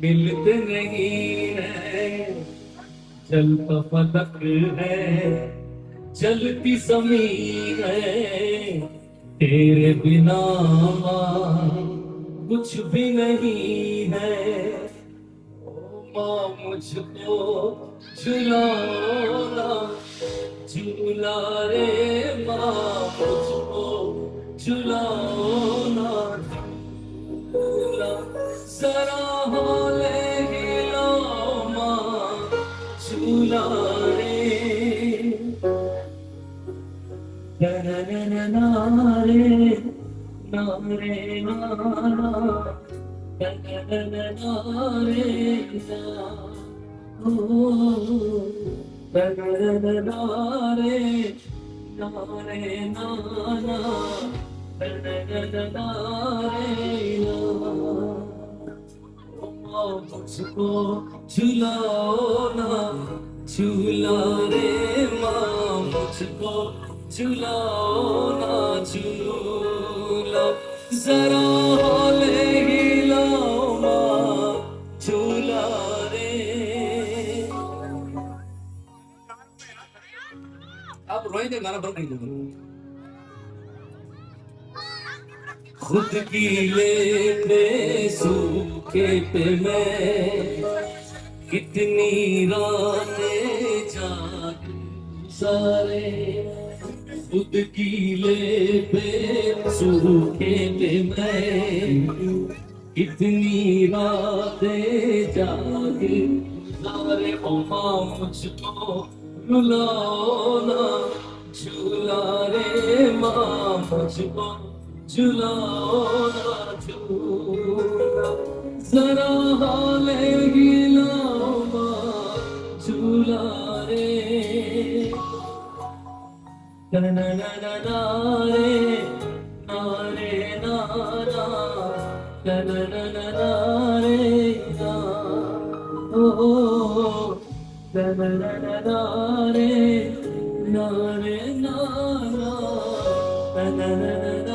मिलते नहीं है, चलता फलक है, चलती जमीन है, तेरे बिना माँ कुछ भी नहीं है। ओ माँ मुझको झुलाना, झूला रे माँ मुझको झुलाना, झूला जरा हौले हिलाओ माँ, झूला रे ना रे ना रे ना रे ना ओ रे ना मुझको झुलाओ ना, झूला रे माँ मुझको झुलाओ ना, झूला जरा हौले हिलाओ माँ, झूला रे। आप रोएंगे गाना बंद कर दो। खुद की लेते सूखे पे मैं कितनी रातें जागूं सारे, खुद की ले पे सूखे पे मैं कितनी रातें जागूं सारे। ओ माँ मुझको रुलाओ ना, झूला रे माँ मुझको झुलाओ ना, झूला जरा हौले हिलाओ माँ, झूला रे ना ना ना ना ना रे ना रे ना ना ना ना ना ना ना रे ना ओ ना ना ना ना ना रे ना रे ना ना ना ना ना